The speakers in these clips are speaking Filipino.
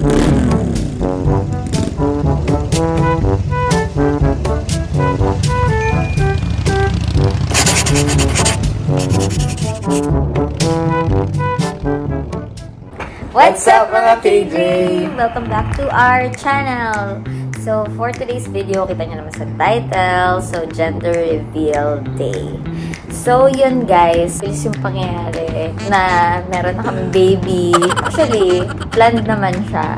What's up mga KJ? Welcome back to our channel. So for today's video, kita nyo naman sa title, so gender reveal day. So yun guys, bilis yung pangyayari na meron na kami baby. Actually, planned naman siya.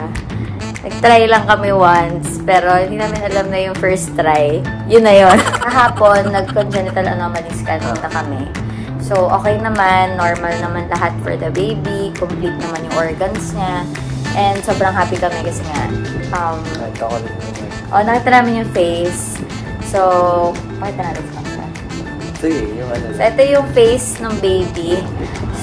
Nag-try lang kami once, pero hindi namin alam na yung first try. Yun na yun. Kahapon, nag-congenital anomaly scan na kami. So, okay naman, normal naman lahat for the baby, complete naman yung organs niya, and sobrang happy kami kasi nga, nakita namin yung face. So, pakita natin sa camera. Sige, yung ano. So, ito yung face ng baby.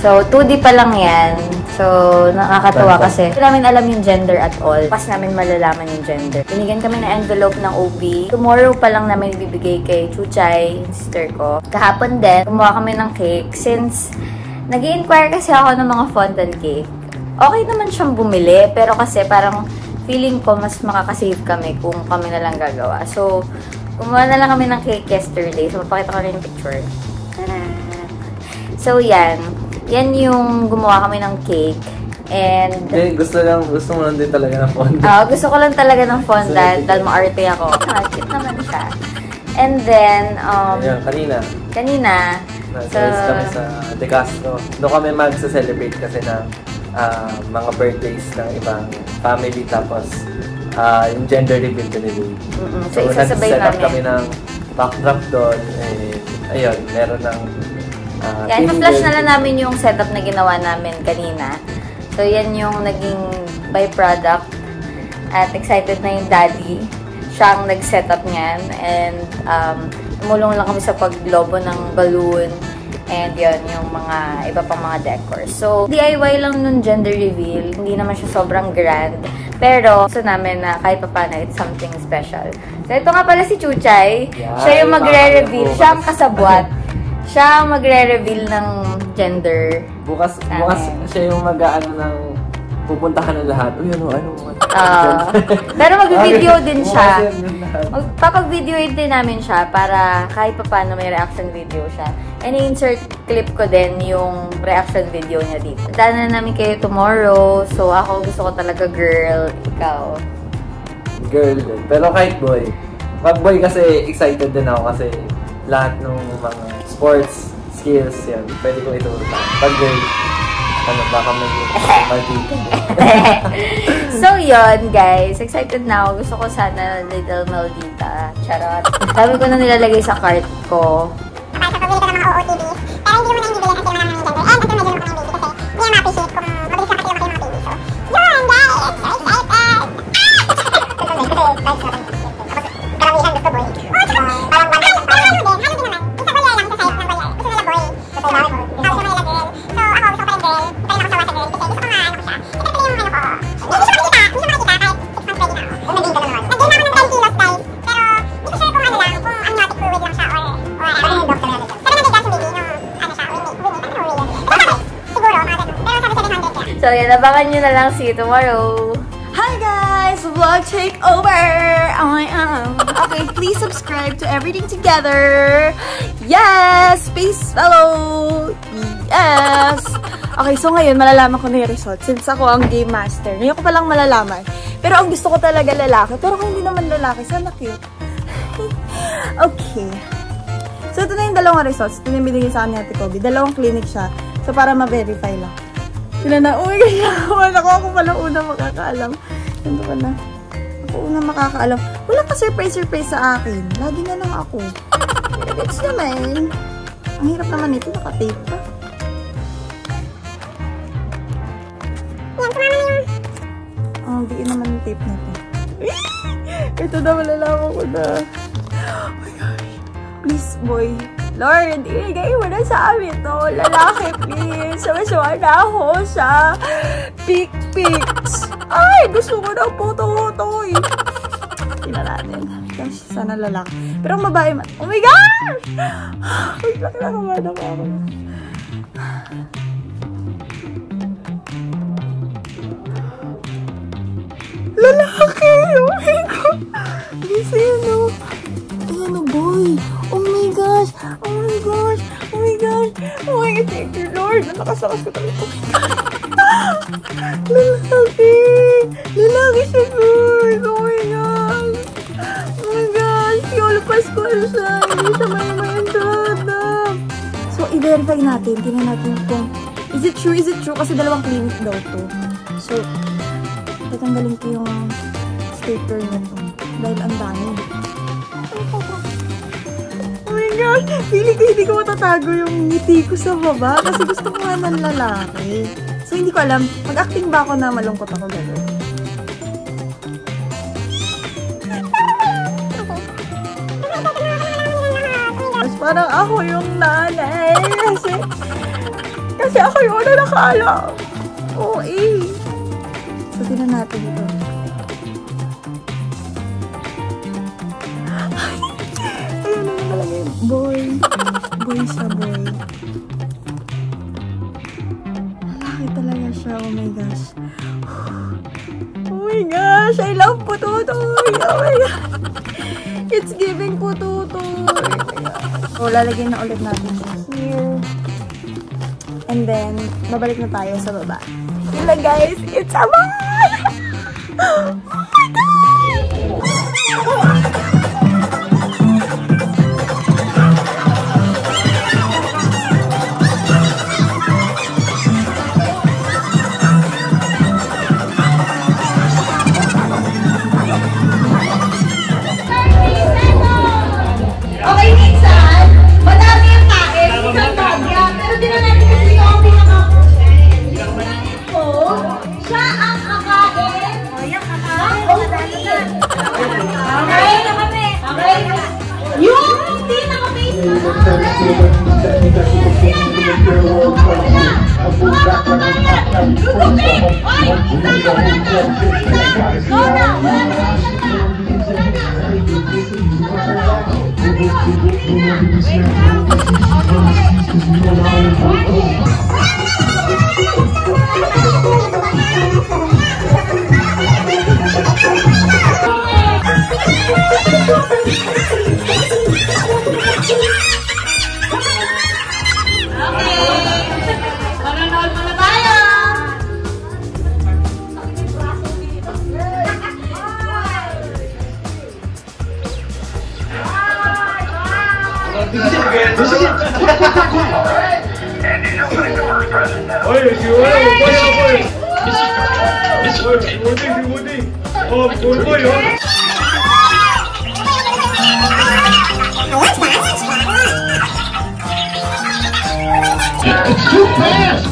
So, 2D pa lang yan. So, nakakatuwa kasi hindi namin alam yung gender at all. Pas namin malalaman yung gender. Binigyan kami ng envelope ng OB. Tomorrow pa lang namin ibibigay kay Chuchay, sister ko. Kahapon din, gumawa kami ng cake. Since nag-i-inquire kasi ako ng mga fondant cake, okay naman siyang bumili. Pero kasi parang feeling ko mas makakasave kami kung kami na lang gagawa. So, gumawa na lang kami ng cake yesterday. So, mapakita ko rin yung picture. Tara! So, yan. Yan yung gumawa kami ng cake. And gusto mo lang din talaga ng fondant. Gusto ko lang talaga ng fondant dahil maarte ako. Cute naman siya. And then, kanina, nasa kami sa De Castro. Doon kami mag-celebrate kasi ng mga birthdays ng ibang family. Tapos, yung gender reveal ko nila. So, isasabay namin. Kami ng backdrop doon. Ayun, meron ng yan, na-flash na lang namin yung setup na ginawa namin kanina. So, yan yung naging byproduct. At excited na yung daddy. Siya ang nag-setup niyan. And, tumulong lang kami sa paglobo ng balloon. And yun, yung mga iba pang mga decor. So, DIY lang nun gender reveal. Hindi naman siya sobrang grand. Pero, gusto namin na kahit pa paano, it's something special. So, ito nga pala si Chuchay. Siya yung magre-reveal. Siya ang kasabwat. Siya ang magre-reveal ng gender. Bukas siya yung mag-aano ng pupuntahan ng lahat. Uy, ano. Pero mag-video din siya. Papag-video din namin siya para kahit pa paano may reaction video siya. And insert clip ko din yung reaction video niya dito. Daan na namin kayo tomorrow. So, ako gusto ko talaga girl. Ikaw? Girl din. Pero kahit boy. Pag boy kasi excited din ako kasi lahat ng mga sports, skills, yan. Pwede ko ituro. Pag girl, baka mag-dito. So, yun, guys. Excited na ako. Gusto ko sana Little Maldita. Charot. Dami ko na nilalagay sa cart ko. Sa pabili ka ng mga OOTDs, pero hindi mo na hindi kasi wala naman yung gender. And ito medyo naman yung baby kasi hindi na ma-appreciate kung mabilis lang kasi lumaki yung mga baby. So, yun, guys! So excited! Karamihan gusto boy. Parang one lang tayo. Halo din naman. Isa boy lang sa side ng boy. Gusto nila boy. Gusto nila girl. So, ako gusto ko pa rin girl. Pero lang masawa sa girl kasi gusto ko nga ano ko siya. Ito pala yung ano ko. Hindi siya makikita kahit 6 months ready na ako. Nag-gain ka na naman. Nag-gain ako ng 10 kilos, guys. Pero, hindi ko sure kung ano lang, kung amniotic fluid lang siya or ano. Doctor na siya. Pero nandun kasi maybe yung ano siya, siguro, mga ganun. Pero sabi 700 kaya. So, yan. Abangan nyo na lang. See you tomorrow. Hi guys! Vlog takeover! Okay, please subscribe to Everything Together! Yes! Space Fellow! Yes! Okay, so ngayon malalaman ko na yung result since ako ang game master. Ngayon ko palang malalaman. Pero ang gusto ko talaga lalaki. Pero kung hindi naman lalaki, sana cute. Okay. So ito na yung dalawang results. Ito na yung binigay sa akin ni Ate Kobe. Dalawang clinic siya. So para ma-verify lang. Sila na, oh my God, ako pala una makakaalam. Ganito ka na. Ako una makakaalam. Wala ka surprise sa akin. Lagi na lang ako. It's naman. Ang hirap naman ito, naka-tape pa. Yan, sumama na yung... Oh, biin naman yung tape na ito. Ito na, malalaman ko na. Oh my gosh. Please, boy. Lord, ibigay mo na sa amin to. Lalaki, please. Sawa-sawa na ako sa pics. Ay, gusto ko ng photo-photo. Tingnan natin. Gosh, sana lalaki. Pero ang babae man. Oh my gosh! Ay, nakakaman ako. Lalaki! Oh my God! Guys, ayan o. Ayan o, boy. Oh my gosh! Oh my gosh! Oh my gosh! Oh my God! Thank you, Lord! Nakasakas ko talaga. Lalaki! Lalaki siya, guys! Oh my gosh! Oh my gosh! Yolo Pascual siya! Hindi siya may dada. So, i-verify natin. Tingnan natin kung is it true? Is it true? Kasi dalawang clinic daw to. So, tatanggalin ko yung sticker na to. Dahil ang dami. Oh my gosh! Feeling ko hindi ko matatago yung ngiti ko sa baba. Kasi gusto ko nga ng lalaki. So, hindi ko alam. Mag-acting ba ako na malungkot ako gano'n? Mas parang ako yung nanay. Kasi ako yung una nakaalam. Oo eh. So, tignan natin ito. Ayun na nakalagay. Boy. Boy siya, boy. Lalaki talaga siya. Oh my gosh. Oh my gosh. I love Pututoy. Oh my God. It's giving Pututoy. So, lalagyan na ulit natin siya here. And then, babalik na tayo sa baba. Yun lang guys, it's a man! Oh my God! Okay, minsan, madami yung kain, isang bagya, pero di na natin kasi yung ang pinaka-portion. So, siya ang kakain. Okay na kami. Okay. Yung hindi naka-face na. Mga kabayan, lugupin! Oy! Wala na! Go na! Wala na! It's too fast!